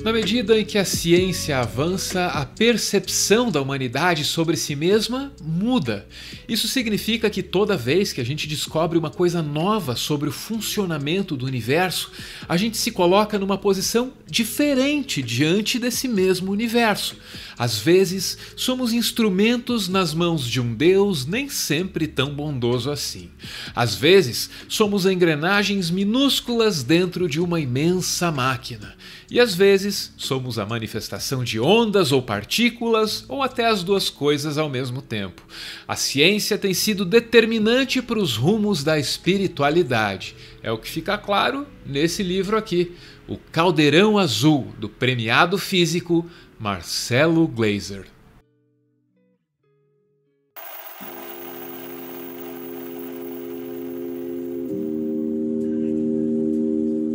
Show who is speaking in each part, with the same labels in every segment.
Speaker 1: Na medida em que a ciência avança, a percepção da humanidade sobre si mesma muda. Isso significa que toda vez que a gente descobre uma coisa nova sobre o funcionamento do universo, a gente se coloca numa posição diferente diante desse mesmo universo. Às vezes, somos instrumentos nas mãos de um Deus nem sempre tão bondoso assim. Às vezes, somos engrenagens minúsculas dentro de uma imensa máquina. E às vezes, somos a manifestação de ondas ou partículas, ou até as duas coisas ao mesmo tempo. A ciência tem sido determinante para os rumos da espiritualidade. É o que fica claro nesse livro aqui, O Caldeirão Azul, do premiado físico Marcelo Gleiser.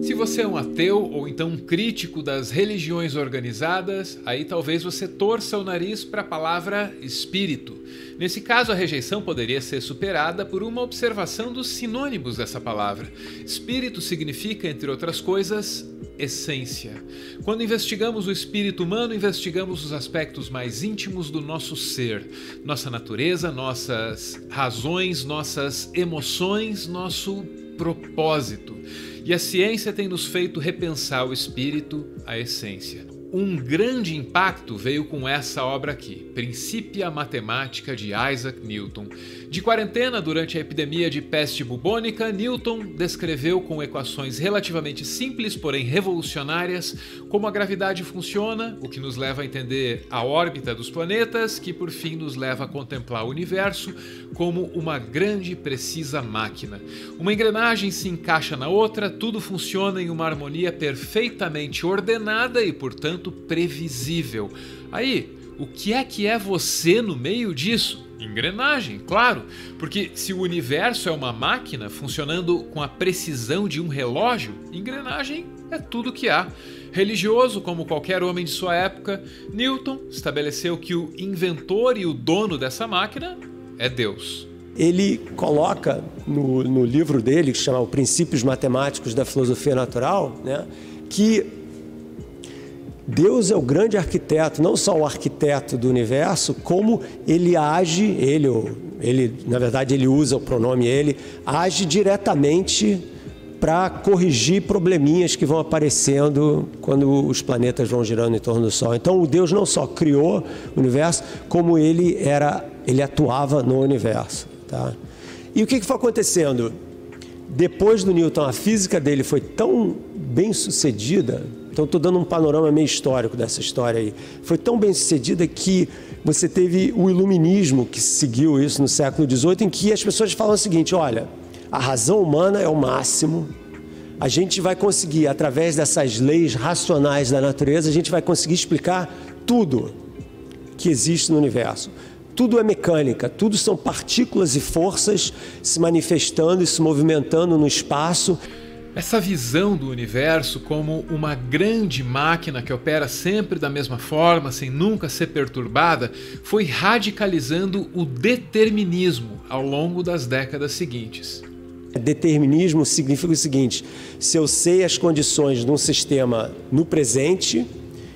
Speaker 1: Se você é um ateu ou então um crítico das religiões organizadas, aí talvez você torça o nariz para a palavra espírito. Nesse caso, a rejeição poderia ser superada por uma observação dos sinônimos dessa palavra. Espírito significa, entre outras coisas, essência. Quando investigamos o espírito humano, investigamos os aspectos mais íntimos do nosso ser, nossa natureza, nossas razões, nossas emoções, nosso propósito. E a ciência tem nos feito repensar o espírito, a essência. Um grande impacto veio com essa obra aqui, Principia Mathematica de Isaac Newton. De quarentena, durante a epidemia de peste bubônica, Newton descreveu com equações relativamente simples, porém revolucionárias, como a gravidade funciona, o que nos leva a entender a órbita dos planetas, que por fim nos leva a contemplar o universo como uma grande e precisa máquina. Uma engrenagem se encaixa na outra, tudo funciona em uma harmonia perfeitamente ordenada e, portanto, previsível. Aí, o que é você no meio disso? Engrenagem, claro, porque se o universo é uma máquina funcionando com a precisão de um relógio, engrenagem é tudo que há. Religioso como qualquer homem de sua época, Newton estabeleceu que o inventor e o dono dessa máquina é Deus.
Speaker 2: Ele coloca no livro dele, que se chama Princípios Matemáticos da Filosofia Natural, né, que Deus é o grande arquiteto, não só o arquiteto do universo, como ele age, na verdade ele usa o pronome ele, age diretamente para corrigir probleminhas que vão aparecendo quando os planetas vão girando em torno do Sol. Então o Deus não só criou o universo, como ele atuava no universo. Tá? E o que foi acontecendo? Depois do Newton, a física dele foi tão bem sucedida. Então, estou dando um panorama meio histórico dessa história aí. Foi tão bem sucedida que você teve o iluminismo que seguiu isso no século XVIII, em que as pessoas falam o seguinte: olha, a razão humana é o máximo, a gente vai conseguir, através dessas leis racionais da natureza, a gente vai conseguir explicar tudo que existe no universo. Tudo é mecânica, tudo são partículas e forças se manifestando e se movimentando no espaço.
Speaker 1: Essa visão do universo como uma grande máquina que opera sempre da mesma forma, sem nunca ser perturbada, foi radicalizando o determinismo ao longo das décadas seguintes.
Speaker 2: Determinismo significa o seguinte: se eu sei as condições de um sistema no presente,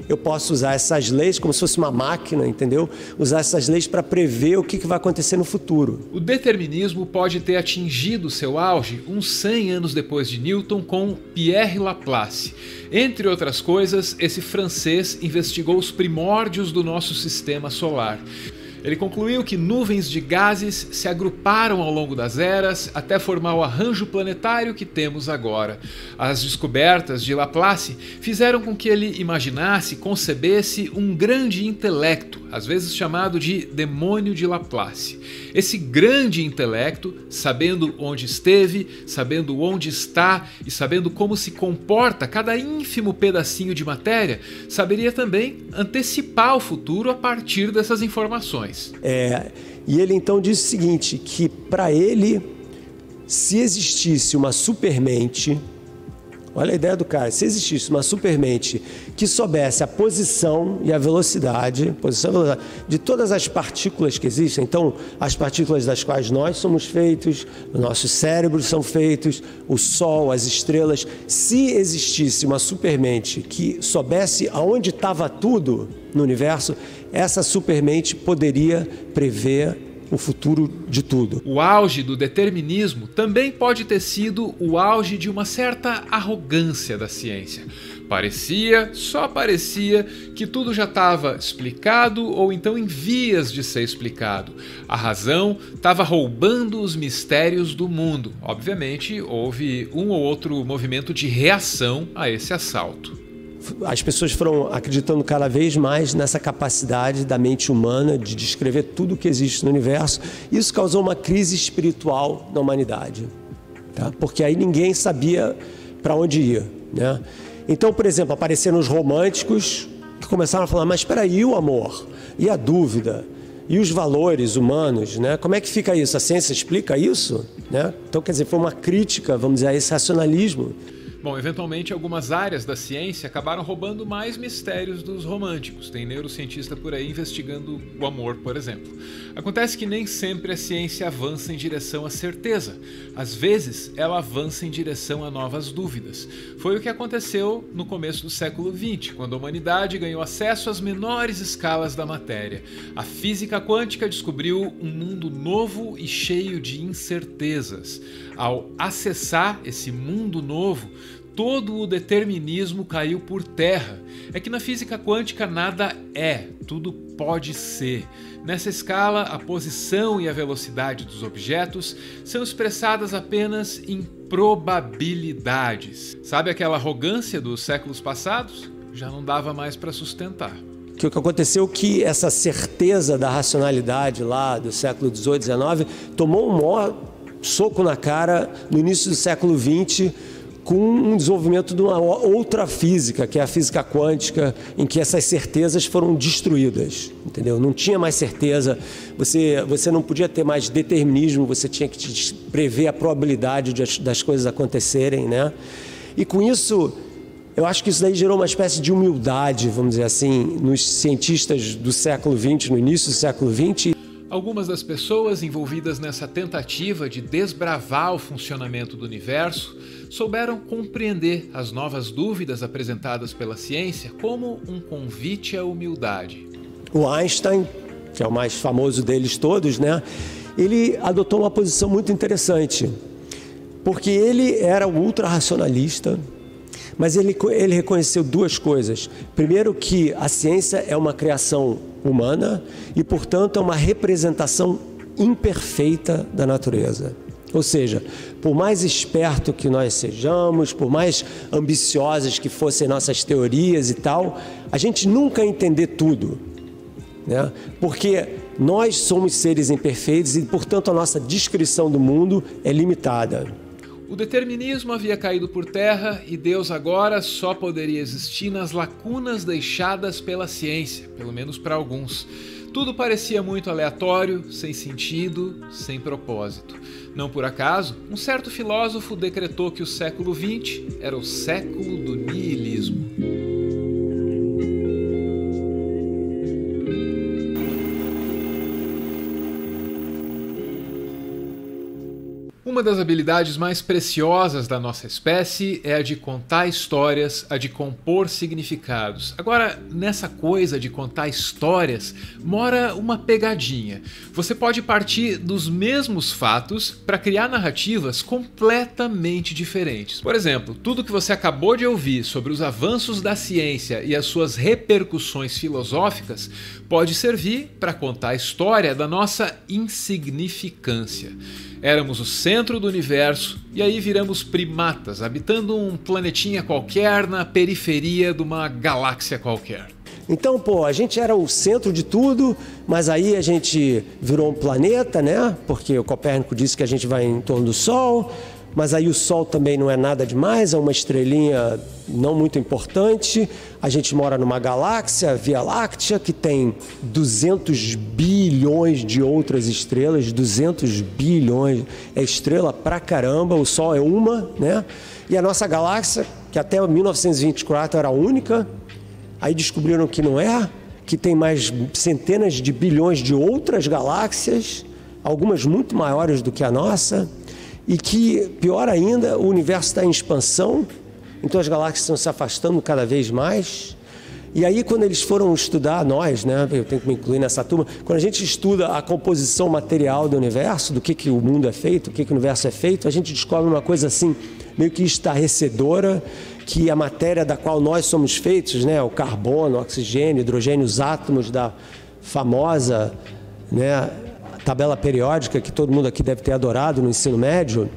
Speaker 2: eu posso usar essas leis como se fosse uma máquina, entendeu? Usar essas leis para prever o que vai acontecer no futuro.
Speaker 1: O determinismo pode ter atingido seu auge uns 100 anos depois de Newton com Pierre Laplace. Entre outras coisas, esse francês investigou os primórdios do nosso sistema solar. Ele concluiu que nuvens de gases se agruparam ao longo das eras até formar o arranjo planetário que temos agora. As descobertas de Laplace fizeram com que ele imaginasse, concebesse um grande intelecto, às vezes chamado de demônio de Laplace. Esse grande intelecto, sabendo onde esteve, sabendo onde está e sabendo como se comporta cada ínfimo pedacinho de matéria, saberia também antecipar o futuro a partir dessas informações.
Speaker 2: E ele então disse o seguinte, que para ele, se existisse uma supermente, Olha a ideia do cara. Se existisse uma supermente que soubesse a posição e a velocidade, de todas as partículas que existem, então as partículas das quais nós somos feitos, nossos cérebros são feitos, o Sol, as estrelas, se existisse uma supermente que soubesse aonde estava tudo no universo, essa supermente poderia prever o futuro de tudo.
Speaker 1: O auge do determinismo também pode ter sido o auge de uma certa arrogância da ciência. Só parecia, que tudo já estava explicado ou então em vias de ser explicado. A razão estava roubando os mistérios do mundo. Obviamente, houve um ou outro movimento de reação a esse assalto.
Speaker 2: As pessoas foram acreditando cada vez mais nessa capacidade da mente humana de descrever tudo o que existe no universo. Isso causou uma crise espiritual na humanidade, tá? Porque aí ninguém sabia para onde ir, né? Então, por exemplo, apareceram os românticos que começaram a falar, mas espera aí, e o amor? E a dúvida? E os valores humanos, né? Como é que fica isso? A ciência explica isso, né? Então, quer dizer, foi uma crítica, vamos dizer, a esse racionalismo.
Speaker 1: Bom, eventualmente algumas áreas da ciência acabaram roubando mais mistérios dos românticos. Tem neurocientista por aí investigando o amor, por exemplo. Acontece que nem sempre a ciência avança em direção à certeza. Às vezes, ela avança em direção a novas dúvidas. Foi o que aconteceu no começo do século XX, quando a humanidade ganhou acesso às menores escalas da matéria. A física quântica descobriu um mundo novo e cheio de incertezas. Ao acessar esse mundo novo, todo o determinismo caiu por terra. É que na física quântica nada é, tudo pode ser. Nessa escala, a posição e a velocidade dos objetos são expressadas apenas em probabilidades. Sabe aquela arrogância dos séculos passados? Já não dava mais para sustentar.
Speaker 2: Que o que aconteceu é que essa certeza da racionalidade lá do século XVIII, XIX, tomou um maior soco na cara no início do século XX, com um desenvolvimento de uma outra física, que é a física quântica, em que essas certezas foram destruídas, entendeu? Não tinha mais certeza, você não podia ter mais determinismo, você tinha que prever a probabilidade das coisas acontecerem, né? E com isso, eu acho que isso daí gerou uma espécie de humildade, vamos dizer assim, nos cientistas do século XX, no início do século XX.
Speaker 1: Algumas das pessoas envolvidas nessa tentativa de desbravar o funcionamento do universo souberam compreender as novas dúvidas apresentadas pela ciência como um convite à humildade.
Speaker 2: O Einstein, que é o mais famoso deles todos, né? Ele adotou uma posição muito interessante, porque ele era um ultra-racionalista, mas ele reconheceu duas coisas. Primeiro, que a ciência é uma criação humana e, portanto, é uma representação imperfeita da natureza. Ou seja, por mais esperto que nós sejamos, por mais ambiciosas que fossem nossas teorias e tal, a gente nunca entender tudo, né? Porque nós somos seres imperfeitos e, portanto, a nossa descrição do mundo é limitada.
Speaker 1: O determinismo havia caído por terra e Deus agora só poderia existir nas lacunas deixadas pela ciência, pelo menos para alguns. Tudo parecia muito aleatório, sem sentido, sem propósito. Não por acaso, um certo filósofo decretou que o século XX era o século do niilismo. Uma das habilidades mais preciosas da nossa espécie é a de contar histórias, a de compor significados. Agora, nessa coisa de contar histórias, mora uma pegadinha. Você pode partir dos mesmos fatos para criar narrativas completamente diferentes. Por exemplo, tudo que você acabou de ouvir sobre os avanços da ciência e as suas repercussões filosóficas pode servir para contar a história da nossa insignificância. Éramos o centro do universo e aí viramos primatas, habitando um planetinha qualquer na periferia de uma galáxia qualquer.
Speaker 2: Então, a gente era o centro de tudo, mas aí a gente virou um planeta, né? Porque o Copérnico disse que a gente vai em torno do Sol, mas aí o Sol também não é nada demais, é uma estrelinha não muito importante. A gente mora numa galáxia, a Via Láctea, que tem 200 bilhões de outras estrelas, 200 bilhões, é estrela pra caramba, o Sol é uma, né? E a nossa galáxia que até 1924 era a única, aí descobriram que não é, que tem mais centenas de bilhões de outras galáxias, algumas muito maiores do que a nossa, e que, pior ainda, o universo está em expansão, então as galáxias estão se afastando cada vez mais. E aí, quando eles foram estudar, nós, né, eu tenho que me incluir nessa turma, quando a gente estuda a composição material do universo, do que o mundo é feito, o que o universo é feito, a gente descobre uma coisa assim, meio que estarrecedora, que a matéria da qual nós somos feitos, né, o carbono, o oxigênio, o hidrogênio, os átomos da famosa, né, tabela periódica que todo mundo aqui deve ter adorado no ensino médio,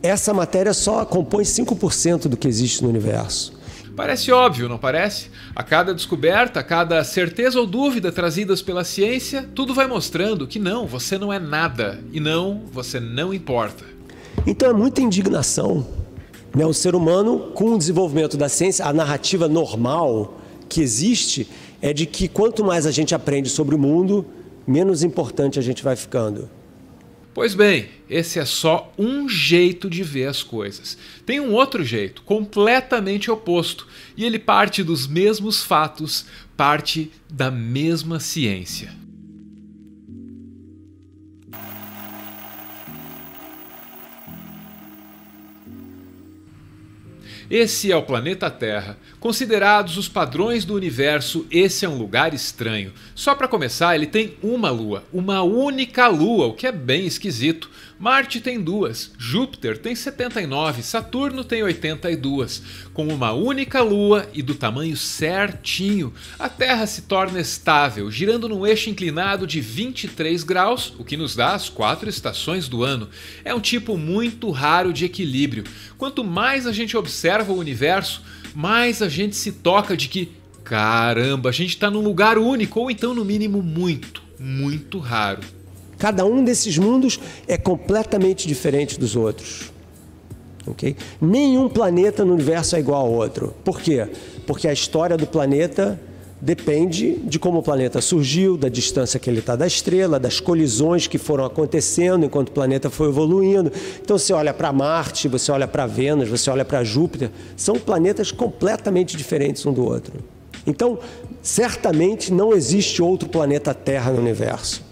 Speaker 2: essa matéria só compõe 5% do que existe no universo.
Speaker 1: Parece óbvio, não parece? A cada descoberta, a cada certeza ou dúvida trazidas pela ciência, tudo vai mostrando que não, você não é nada e não, você não importa.
Speaker 2: Então é muita indignação, né? O ser humano, com o desenvolvimento da ciência, a narrativa normal que existe é de que quanto mais a gente aprende sobre o mundo, menos importante a gente vai ficando.
Speaker 1: Pois bem, esse é só um jeito de ver as coisas. Tem um outro jeito, completamente oposto, e ele parte dos mesmos fatos, parte da mesma ciência. Esse é o planeta Terra. Considerados os padrões do universo, esse é um lugar estranho. Só para começar, ele tem uma lua, uma única lua, o que é bem esquisito. Marte tem 2, Júpiter tem 79, Saturno tem 82. Com uma única lua e do tamanho certinho, a Terra se torna estável, girando num eixo inclinado de 23 graus, o que nos dá as 4 estações do ano. É um tipo muito raro de equilíbrio. Quanto mais a gente observa o universo, mais a gente se toca de que, caramba, a gente está num lugar único, ou então no mínimo muito, muito raro.
Speaker 2: Cada um desses mundos é completamente diferente dos outros. Okay? Nenhum planeta no universo é igual ao outro. Por quê? Porque a história do planeta depende de como o planeta surgiu, da distância que ele está da estrela, das colisões que foram acontecendo enquanto o planeta foi evoluindo. Então você olha para Marte, você olha para Vênus, você olha para Júpiter, são planetas completamente diferentes um do outro. Então, certamente não existe outro planeta Terra no universo.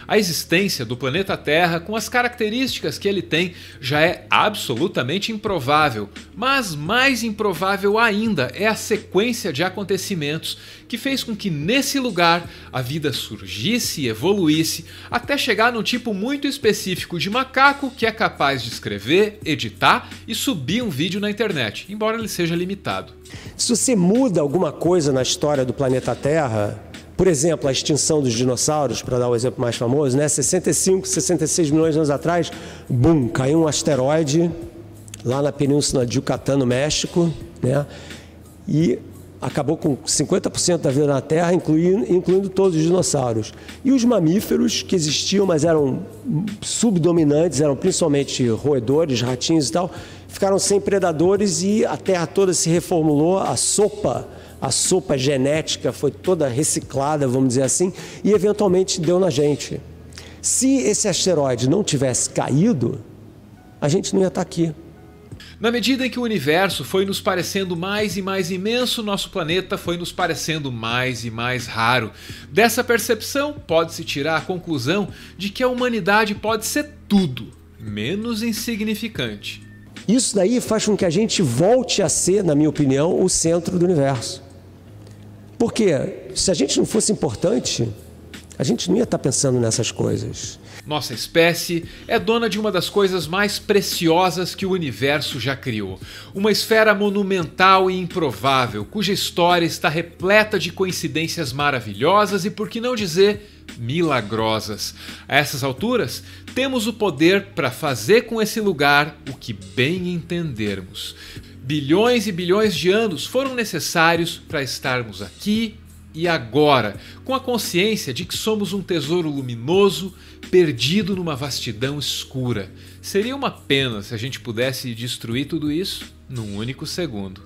Speaker 1: A existência do planeta Terra, com as características que ele tem, já é absolutamente improvável. Mas mais improvável ainda é a sequência de acontecimentos que fez com que nesse lugar a vida surgisse e evoluísse até chegar num tipo muito específico de macaco que é capaz de escrever, editar e subir um vídeo na internet, embora ele seja limitado.
Speaker 2: Se você muda alguma coisa na história do planeta Terra, por exemplo, a extinção dos dinossauros, para dar o exemplo mais famoso, né? 65, 66 milhões de anos atrás, bum, caiu um asteroide lá na península de Yucatán, no México, né? E acabou com 50% da vida na Terra, incluindo todos os dinossauros. E os mamíferos que existiam, mas eram subdominantes, eram principalmente roedores, ratinhos e tal, ficaram sem predadores e a Terra toda se reformulou, a sopa genética foi toda reciclada, vamos dizer assim, e eventualmente deu na gente. Se esse asteroide não tivesse caído, a gente não ia estar aqui.
Speaker 1: Na medida em que o universo foi nos parecendo mais e mais imenso, nosso planeta foi nos parecendo mais e mais raro. Dessa percepção, pode-se tirar a conclusão de que a humanidade pode ser tudo, menos insignificante.
Speaker 2: Isso daí faz com que a gente volte a ser, na minha opinião, o centro do universo. Porque se a gente não fosse importante, a gente não ia estar pensando nessas coisas.
Speaker 1: Nossa espécie é dona de uma das coisas mais preciosas que o universo já criou. Uma esfera monumental e improvável, cuja história está repleta de coincidências maravilhosas e, por que não dizer, milagrosas. A essas alturas, temos o poder para fazer com esse lugar o que bem entendermos. Bilhões e bilhões de anos foram necessários para estarmos aqui e agora, com a consciência de que somos um tesouro luminoso perdido numa vastidão escura. Seria uma pena se a gente pudesse destruir tudo isso num único segundo.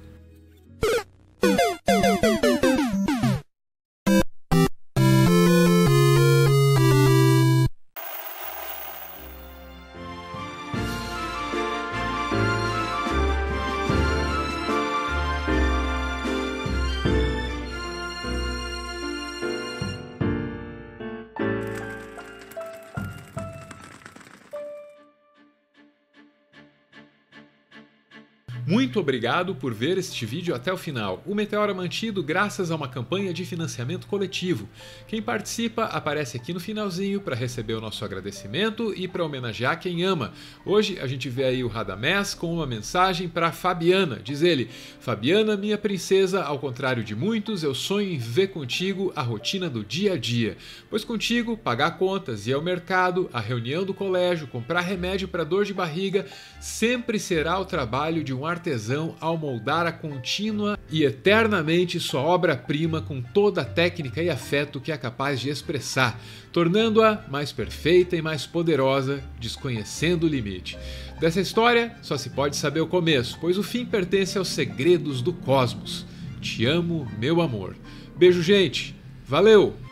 Speaker 1: Muito obrigado por ver este vídeo até o final. O Meteoro é mantido graças a uma campanha de financiamento coletivo. Quem participa aparece aqui no finalzinho para receber o nosso agradecimento e para homenagear quem ama. Hoje a gente vê aí o Radamés com uma mensagem para Fabiana. Diz ele: Fabiana, minha princesa, ao contrário de muitos, eu sonho em ver contigo a rotina do dia a dia. Pois contigo, pagar contas, ir ao mercado, a reunião do colégio, comprar remédio para dor de barriga, sempre será o trabalho de um artesão ao moldar a contínua e eternamente sua obra-prima com toda a técnica e afeto que é capaz de expressar, tornando-a mais perfeita e mais poderosa, desconhecendo o limite. Dessa história só se pode saber o começo, pois o fim pertence aos segredos do cosmos. Te amo, meu amor. Beijo, gente. Valeu!